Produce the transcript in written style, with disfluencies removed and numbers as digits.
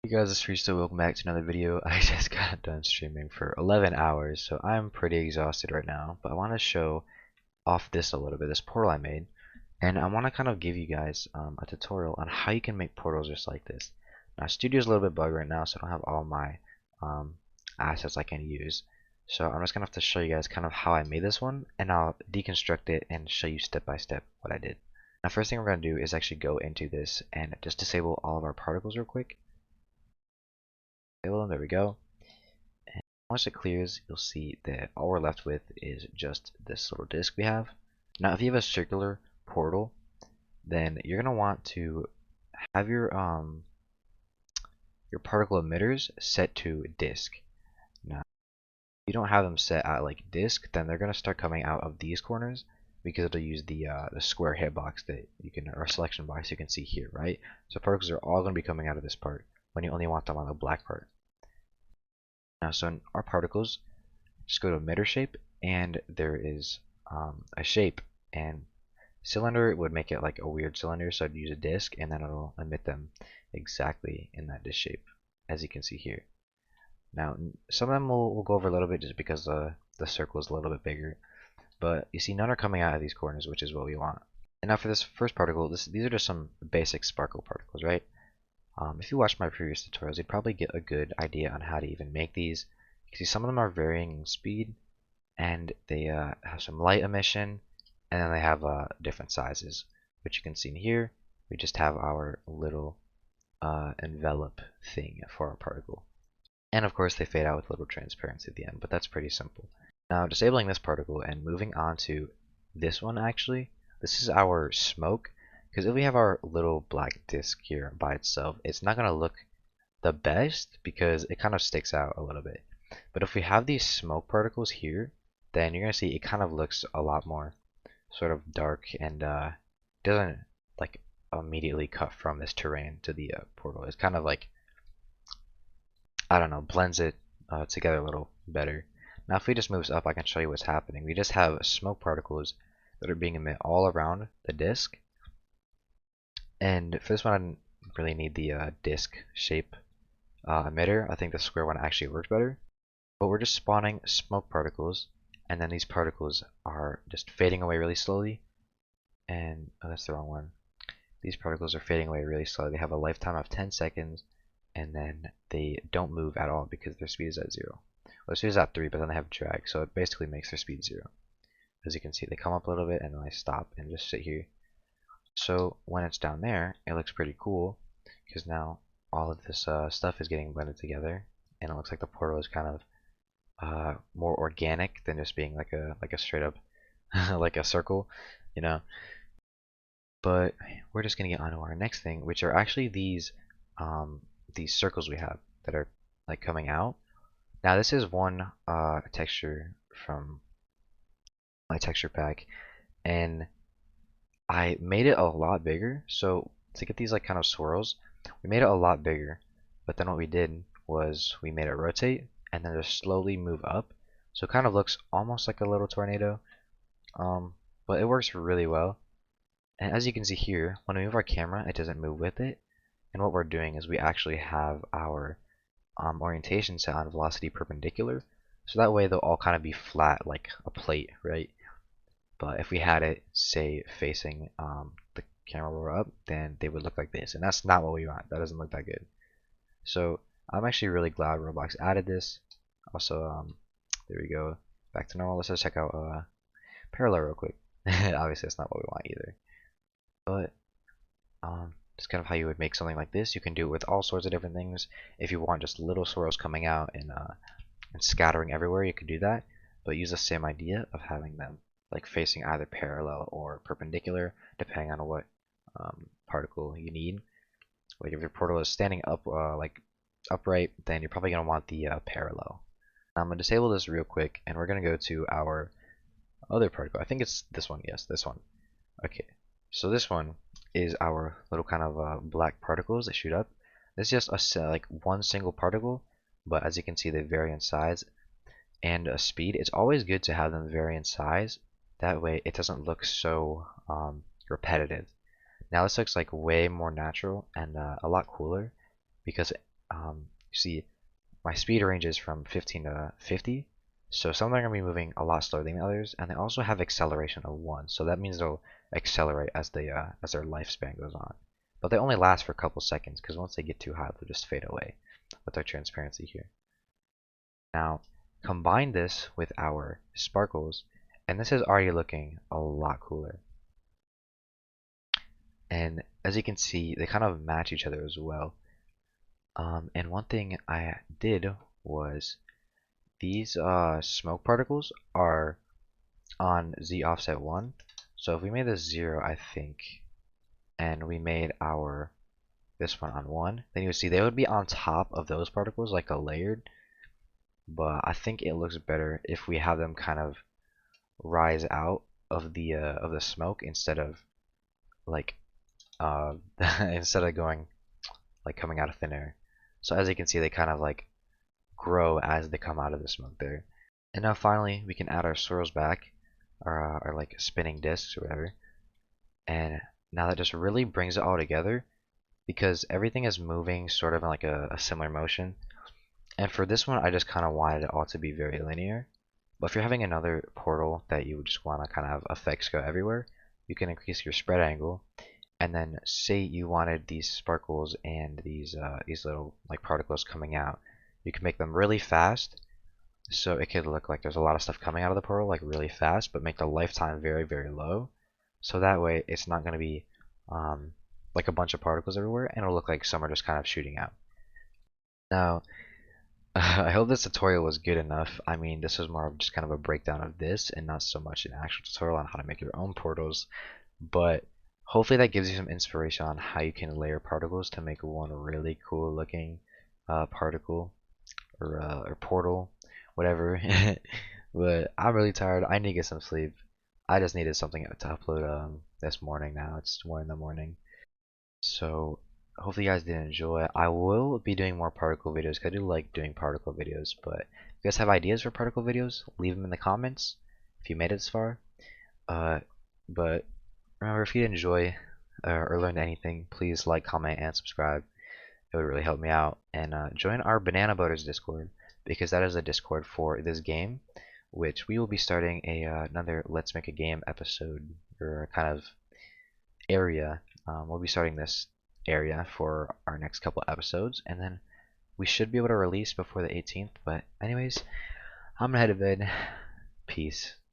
Hey guys, it's Threasto. Welcome back to another video. I just got done streaming for 11 hours, so I'm pretty exhausted right now. But I want to show off this a little bit, this portal I made, and I want to kind of give you guys a tutorial on how you can make portals just like this. Now, Studio's a little bit bugged right now, so I don't have all my assets I can use. So I'm just gonna have to show you guys kind of how I made this one, and I'll deconstruct it and show you step by step what I did. Now, first thing we're gonna do is actually go into this and just disable all of our particles real quick. There we go. And once it clears, you'll see that all we're left with is just this little disk we have. Now, if you have a circular portal, then you're gonna want to have your particle emitters set to disk. Now, if you don't have them set at like disk, then they're gonna start coming out of these corners because it'll use the square hitbox that you can, or selection box you can see here, right? So particles are all gonna be coming out of this part when you only want them on the black part. Now, so in our particles, just go to emitter shape, and there is a shape, and cylinder would make it like a weird cylinder, so I'd use a disk, and then it'll emit them exactly in that disk shape, as you can see here. Now, some of them we'll go over a little bit just because the circle is a little bit bigger, but you see none are coming out of these corners, which is what we want. And now for this first particle, these are just some basic sparkle particles, right? If you watched my previous tutorials, you'd probably get a good idea on how to even make these. You see some of them are varying in speed, and they have some light emission, and then they have different sizes, which you can see in here. We just have our little envelope thing for our particle. And of course they fade out with a little transparency at the end, but that's pretty simple. Now, disabling this particle and moving on to this one, actually, this is our smoke. Because if we have our little black disk here by itself, it's not going to look the best because it kind of sticks out a little bit. But if we have these smoke particles here, then you're going to see it kind of looks a lot more sort of dark and doesn't like immediately cut from this terrain to the portal. It's kind of like, I don't know, blends it together a little better. Now if we just move this up, I can show you what's happening. We just have smoke particles that are being emitted all around the disk. And for this one, I didn't really need the disk shape emitter. I think the square one actually works better. But we're just spawning smoke particles, and then these particles are just fading away really slowly. And oh, that's the wrong one. These particles are fading away really slowly. They have a lifetime of 10 seconds, and then they don't move at all because their speed is at 0. Well, their speed is at 3, but then they have drag, so it basically makes their speed 0. As you can see, they come up a little bit, and then they stop and just sit here. So when it's down there, it looks pretty cool because now all of this stuff is getting blended together, and it looks like the portal is kind of more organic than just being like a straight up like a circle, you know. But we're just gonna get on to our next thing, which are actually these circles we have that are like coming out. Now this is one texture from my texture pack, and I made it a lot bigger. So to get these like kind of swirls, we made it a lot bigger, but then what we did was we made it rotate and then just slowly move up, so it kind of looks almost like a little tornado, but it works really well. And as you can see here, when we move our camera, it doesn't move with it, and what we're doing is we actually have our orientation set on velocity perpendicular, so that way they'll all kind of be flat like a plate, right? But if we had it, say, facing the camera where we're up, then they would look like this. And that's not what we want. That doesn't look that good. So I'm actually really glad Roblox added this. Also, there we go. Back to normal. Let's just check out parallel real quick. Obviously, that's not what we want either. But just kind of how you would make something like this. You can do it with all sorts of different things. If you want just little swirls coming out and scattering everywhere, you could do that. But use the same idea of having them like facing either parallel or perpendicular, depending on what particle you need. Like if your portal is standing up, like upright, then you're probably gonna want the parallel. Now I'm gonna disable this real quick, and we're gonna go to our other particle. I think it's this one. Yes, this one. Okay, so this one is our little kind of black particles that shoot up. This is just like one single particle, but as you can see, they vary in size and speed. It's always good to have them vary in size. That way it doesn't look so repetitive. Now this looks like way more natural and a lot cooler because you see my speed ranges from 15 to 50. So some of them are going to be moving a lot slower than the others, and they also have acceleration of 1. So that means they'll accelerate as their lifespan goes on. But they only last for a couple seconds, because once they get too high, they'll just fade away with our transparency here. Now, combine this with our sparkles, and this is already looking a lot cooler. And as you can see, they kind of match each other as well. And one thing I did was these smoke particles are on Z offset 1. So if we made this 0, I think, and we made this one on 1, then you would see they would be on top of those particles like a layered. But I think it looks better if we have them kind of rise out of the smoke instead of like instead of going like coming out of thin air. So as you can see, they kind of like grow as they come out of the smoke there. And now finally, we can add our swirls back, our like spinning discs or whatever. And now that just really brings it all together, because everything is moving sort of in like a similar motion. And for this one, I just kind of wanted it all to be very linear. But if you're having another portal that you just want to kind of have effects go everywhere, you can increase your spread angle. And then say you wanted these sparkles and these little like particles coming out, you can make them really fast, so it could look like there's a lot of stuff coming out of the portal like really fast, but make the lifetime very, very low. So that way it's not going to be like a bunch of particles everywhere, and it'll look like some are just kind of shooting out. Now, I hope this tutorial was good enough. I mean, this was more of just kind of a breakdown of this and not so much an actual tutorial on how to make your own portals, but hopefully that gives you some inspiration on how you can layer particles to make one really cool looking particle or portal, whatever. But I'm really tired. I need to get some sleep. I just needed something to upload this morning now. It's 1 in the morning. So hopefully you guys did enjoy. I will be doing more particle videos because I do like doing particle videos. But if you guys have ideas for particle videos, leave them in the comments if you made it this far. But remember, if you enjoy or learned anything, please like, comment, and subscribe. It would really help me out. And join our Banana Boaters Discord, because that is a Discord for this game, which we will be starting another Let's Make a Game episode, or kind of area. We'll be starting this area for our next couple episodes, and then we should be able to release before the 18th. But anyways, I'm gonna head to bed. Peace.